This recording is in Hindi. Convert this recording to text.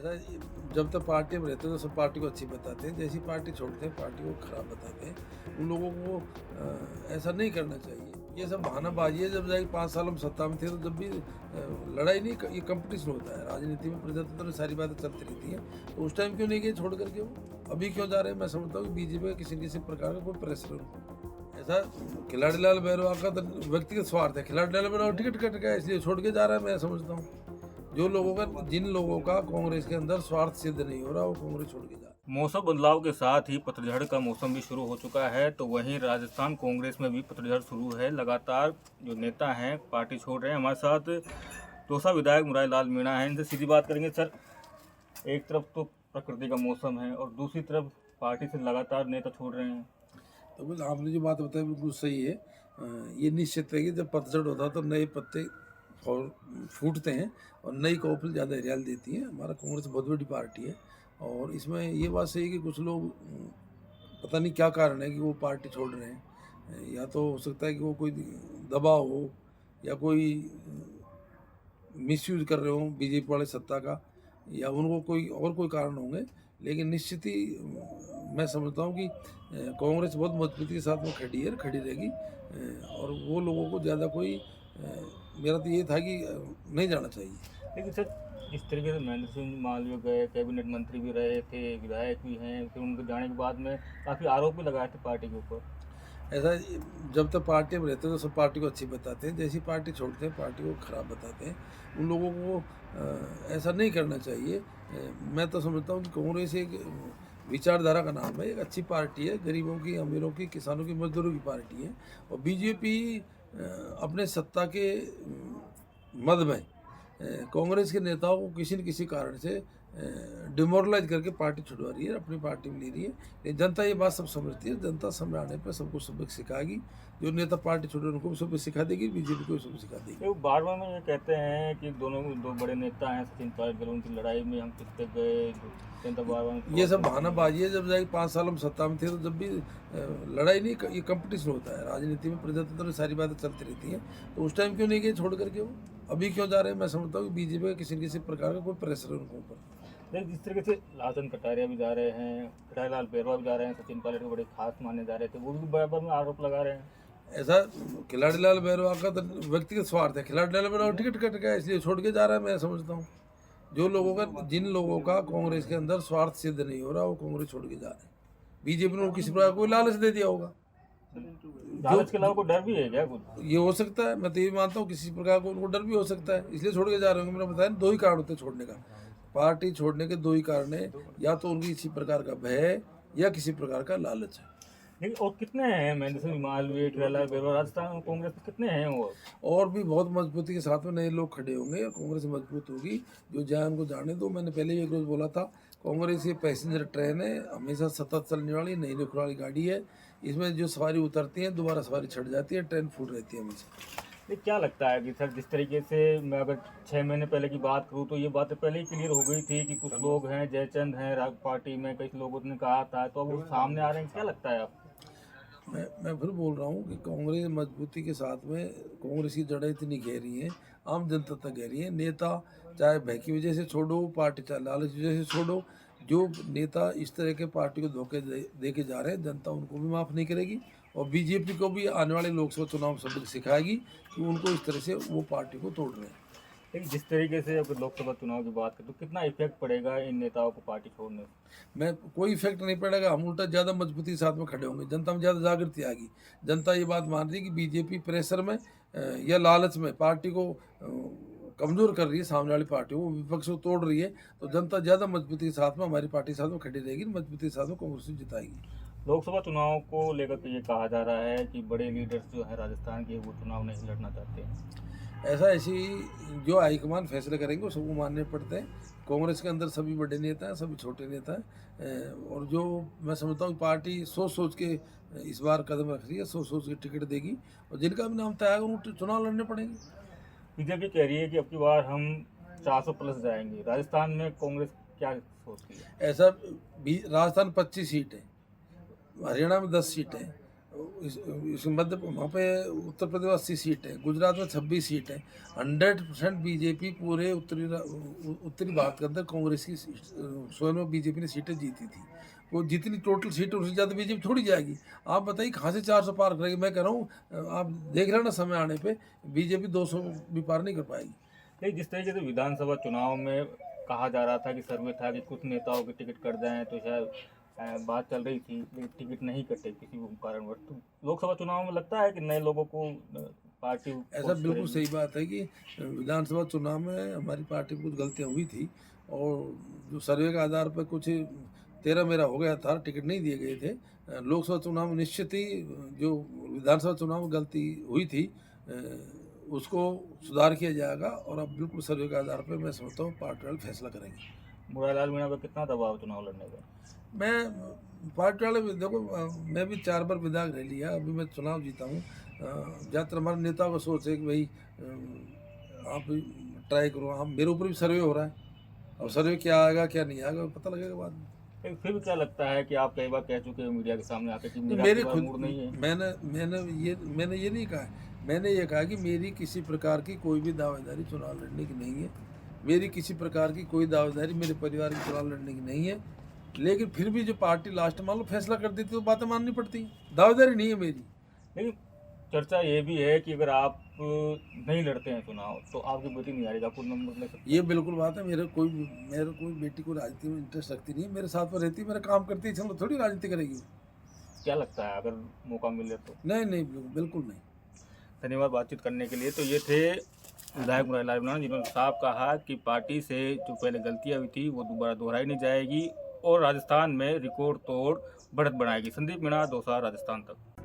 ऐसा जब तक पार्टी में रहते हैं तो सब पार्टी को अच्छी बताते हैं, जैसी पार्टी छोड़ते हैं पार्टी को खराब बताते हैं। उन लोगों को ऐसा नहीं करना चाहिए। ये सब बहानाबाजी है। जब जाके 5 साल हम सत्ता में थे तो जब भी लड़ाई नहीं, ये कंपटीशन होता है राजनीति में। प्रजातंत्र में सारी बातें चलती रहती हैं, तो उस टाइम क्यों नहीं गए छोड़ करके वो अभी क्यों जा रहे हैं? मैं समझता हूँ कि बीजेपी का किसी न किसी प्रकार का कोई प्रेशर उनको ऐसा। खिलाड़ी लाल बैरवा का तो व्यक्तिगत स्वार्थ है। खिलाड़ी लाल बैरवा टिकट कट गया इसलिए छोड़ के जा रहा है। मैं समझता हूँ जिन लोगों का कांग्रेस के अंदर स्वार्थ सिद्ध नहीं हो रहा, वो कांग्रेस छोड़ के जा रहा है। मौसम बदलाव के साथ ही पतझड़ का मौसम भी शुरू हो चुका है, तो वहीं राजस्थान कांग्रेस में भी पतझड़ शुरू है। लगातार जो नेता हैं पार्टी छोड़ रहे हैं। हमारे साथ दौसा विधायक मुरारी लाल मीणा हैं, इनसे सीधी बात करेंगे। सर, एक तरफ तो प्रकृति का मौसम है और दूसरी तरफ पार्टी से लगातार नेता छोड़ रहे हैं। तो बिल्कुल आपने जो बात बताई बिल्कुल सही है। ये निश्चित है कि जब पतझड़ होता है तो नए पत्ते फूटते हैं और नई कोपल ज़्यादा हरियाली देती है। हमारा कांग्रेस बहुत बड़ी पार्टी है और इसमें ये बात सही है कि कुछ लोग पता नहीं क्या कारण है कि वो पार्टी छोड़ रहे हैं। या तो हो सकता है कि वो कोई दबाव हो या कोई मिसयूज कर रहे हों बीजेपी वाले सत्ता का, या उनको कोई कारण होंगे। लेकिन निश्चित ही मैं समझता हूँ कि कांग्रेस बहुत मजबूती के साथ में खड़ी है, खड़ी रहेगी। और वो लोगों को ज़्यादा कोई मेरा तो ये था कि नहीं जाना चाहिए। लेकिन सर, जिस तरीके से महेंद्र सिंह मालवीय गए, कैबिनेट मंत्री भी रहे थे, विधायक भी हैं, फिर उनके जाने के बाद में काफ़ी आरोप भी लगाए थे पार्टी के ऊपर। ऐसा जब तक पार्टी में रहते हैं तो सब पार्टी को अच्छी बताते हैं, जैसी पार्टी छोड़ते हैं पार्टी को खराब बताते हैं। उन लोगों को ऐसा नहीं करना चाहिए। मैं तो समझता हूँ कि कांग्रेस एक विचारधारा का नाम है, एक अच्छी पार्टी है, गरीबों की, अमीरों की, किसानों की, मजदूरों की पार्टी है। और बीजेपी अपने सत्ता के मद में कांग्रेस के नेताओं को किसी न किसी कारण से डिमोरलाइज करके पार्टी छुड़वा रही है, अपनी पार्टी में ले रही है। लेकिन जनता ये बात सब समझती है। जनता समय आने पर सबको सबक सिखाएगी। जो नेता पार्टी छोड़े उनको भी सबक सिखा देगी, बीजेपी को भी सबक सिखा देगी। ये बार बार में ये कहते हैं कि दो बड़े नेता हैं, सचिन पायलट, उनकी लड़ाई में हम किस पे गए, जनता बार बार ये सब बहानाबाजी है। जब जाके 5 साल हम सत्ता में थे तो जब भी लड़ाई नहीं, ये कंपटीशन होता है राजनीति में। प्रजातंत्र में सारी बातें चलती रहती हैं, तो उस टाइम क्यों नहीं गए छोड़ करके वो अभी क्यों जा रहे हैं? मैं समझता हूँ कि बीजेपी का किसी न किसी प्रकार का कोई प्रेशर है उनको ऊपर। लेकिन जिस तरीके से लालचंद कटारिया भी जा रहे हैं, खिलाड़ी लाल बैरवा भी जा रहे हैं, सचिन पायलट को बड़े खास माने जा रहे थे, वो भी बराबर में आरोप लगा रहे हैं। ऐसा खिलाड़ी लाल बैरवा का तो व्यक्तिगत स्वार्थ है। खिलाड़ी लाल बैरवा टिकट कट गया इसलिए छोड़ के जा रहा है। मैं समझता हूँ जिन लोगों का कांग्रेस के अंदर स्वार्थ सिद्ध नहीं हो रहा, वो कांग्रेस छोड़ के जा रहे हैं। बीजेपी ने किसी प्रकार कोई लालच दे दिया होगा। लालच के अलावा कोई डर भी है क्या कुछ? ये हो सकता है, मैं तो ये मानता हूँ किसी प्रकार को उनको डर भी हो सकता है, इसलिए छोड़ के जा रहे होंगे। मैंने बताया दो ही कारण होते हैं छोड़ने का। पार्टी छोड़ने के दो ही कारण है, या तो उनकी किसी प्रकार का भय है या किसी प्रकार का लालच है। लेकिन और कितने हैं महेंद्र सिंह मालवीय, खिलाड़ी लाल बैरवा, राजस्थान कांग्रेस में कितने हैं वो? और भी बहुत मजबूती के साथ में नए लोग खड़े होंगे और कांग्रेस मजबूत होगी। जो जाए उनको जाने दो। मैंने पहले भी एक रोज बोला था, कांग्रेस ये पैसेंजर ट्रेन है, हमेशा सतत चलने वाली नई रुकने वाली गाड़ी है। इसमें जो सवारी उतरती है दोबारा सवारी छट जाती है, ट्रेन फूट रहती है हमेशा। ये क्या लगता है कि सर, जिस तरीके से मैं अगर 6 महीने पहले की बात करूँ तो ये बातें पहले ही क्लियर हो गई थी कि कुछ लोग हैं, जयचंद हैं पार्टी में, कई लोगों ने कहा था, तो अब वो सामने आ रहे हैं। क्या लगता है आपको? मैं फिर बोल रहा हूँ कि कांग्रेस मजबूती के साथ में, कांग्रेस की जड़ें इतनी गहरी हैं, आम जनता तक गहरी हैं। नेता चाहे भय की वजह से छोड़ो, पार्टी चाहे लालच की वजह से छोड़ो, जो नेता इस तरह के पार्टी को धोखे दे के जा रहे हैं, जनता उनको भी माफ़ नहीं करेगी। और बीजेपी को भी आने वाले लोकसभा चुनाव में सबक सिखाएगी कि उनको इस तरह से वो पार्टी को तोड़ रहे हैं। लेकिन जिस तरीके से अगर लोकसभा चुनाव की बात करें तो कितना इफेक्ट पड़ेगा इन नेताओं को पार्टी छोड़ने से? मैं कोई इफेक्ट नहीं पड़ेगा। हम उल्टा ज़्यादा मजबूती के साथ में खड़े होंगे। जनता में ज़्यादा जागृति आएगी। जनता ये बात मान रही है कि बीजेपी प्रेशर में या लालच में पार्टी को कमज़ोर कर रही है, सामने वाली पार्टी को, विपक्ष को तोड़ रही है। तो जनता ज़्यादा मजबूती के साथ में हमारी पार्टी के साथ में खड़ी रहेगी, मजबूती के साथ में कांग्रेस जिताएगी। लोकसभा चुनाव को लेकर के ये कहा जा रहा है कि बड़े लीडर्स जो है राजस्थान के, वो चुनाव नहीं लड़ना चाहते हैं। ऐसी जो हाईकमान फैसले करेंगे वो सबको मानने पड़ते हैं। कांग्रेस के अंदर सभी बड़े नेता हैं, सभी छोटे नेता हैं। और जो मैं समझता हूँ पार्टी सोच सोच के इस बार कदम रख रही है, सोच सोच के टिकट देगी। और जिनका भी नाम तय है उनको चुनाव लड़ने पड़ेंगे। बीजेपी कह रही है कि अब की बार हम 400 प्लस जाएंगे। राजस्थान में कांग्रेस क्या सोचती है? ऐसा भी राजस्थान 25 सीट है, हरियाणा में 10 सीटें, इस मध्य वहाँ पे उत्तर प्रदेश 80 सीट है, गुजरात में 26 सीट है। 100% बीजेपी पूरे उत्तरी भारत के अंदर कांग्रेस की स्वयं में बीजेपी ने सीटें जीती थी। वो जितनी टोटल सीट उससे ज़्यादा बीजेपी थोड़ी जाएगी। आप बताइए कहाँ से 400 पार करेगी? मैं कह रहा हूँ आप देख रहे हैं ना, समय आने पे बीजेपी 200 भी पार नहीं कर पाएगी। लेकिन जिस तरीके से विधानसभा चुनाव में कहा जा रहा था कि सर्वे था कि कुछ नेताओं के टिकट कट जाएं, तो शायद बात चल रही थी, लेकिन टिकट नहीं कटे किसी कारणवश। तो लोकसभा चुनाव में लगता है कि नए लोगों को पार्टी ऐसा बिल्कुल सही बात है कि विधानसभा चुनाव में हमारी पार्टी में कुछ गलतियां हुई थी, और जो सर्वे के आधार पर कुछ तेरा मेरा हो गया था, टिकट नहीं दिए गए थे। लोकसभा चुनाव में निश्चित ही जो विधानसभा चुनाव में गलती हुई थी उसको सुधार किया जाएगा, और अब बिल्कुल सर्वे के आधार पर मैं समझता हूँ पार्टी वाले फैसला करेंगे। मुरारीलाल मीणा पर कितना दबाव चुनाव लड़ने का? मैं पार्टी वाले देखो, मैं भी 4 बार विधायक रह लिया, अभी मैं चुनाव जीता हूँ। ज़्यादातर हमारे नेताओं का सोच है कि भाई आप ट्राई करो। आप मेरे ऊपर भी सर्वे हो रहा है, और सर्वे क्या आएगा क्या नहीं आएगा पता लगेगा बाद में। लेकिन फिर भी क्या लगता है कि आप कई बार कह चुके हो मीडिया के सामने आके कि तो मेरा मेरे आपके पास खुद मूड नहीं है। मैंने ये नहीं कहा। मैंने ये कहा कि मेरी किसी प्रकार की कोई भी दावेदारी चुनाव लड़ने की नहीं है। मेरी किसी प्रकार की कोई दावेदारी मेरे परिवार की चुनाव लड़ने की नहीं है। लेकिन फिर भी जो पार्टी लास्ट मान लो फैसला कर देती तो बातें माननी पड़ती। दावेदारी नहीं है मेरी। लेकिन चर्चा ये भी है कि अगर आप नहीं लड़ते हैं चुनाव तो आपकी बेटी नहीं हारेगी, आपको नंबर ले सकते ये बिल्कुल बात है। मेरे कोई बेटी को राजनीति में इंटरेस्ट रखती नहीं है, मेरे साथ में रहती है, मेरा काम करती है, चलो थोड़ी राजनीति करेगी। हैं। क्या लगता है अगर मौका मिले तो? नहीं नहीं, बिल्कुल नहीं। धन्यवाद बातचीत करने के लिए। तो ये थे विधायक मुरारीलाल मीणा, जिन्होंने साफ कहा कि पार्टी से जो पहले गलतियां हुई थी वो दोबारा दोहराई नहीं जाएगी और राजस्थान में रिकॉर्ड तोड़ बढ़त बनाएगी। संदीप मीणा, दौसा, राजस्थान तक।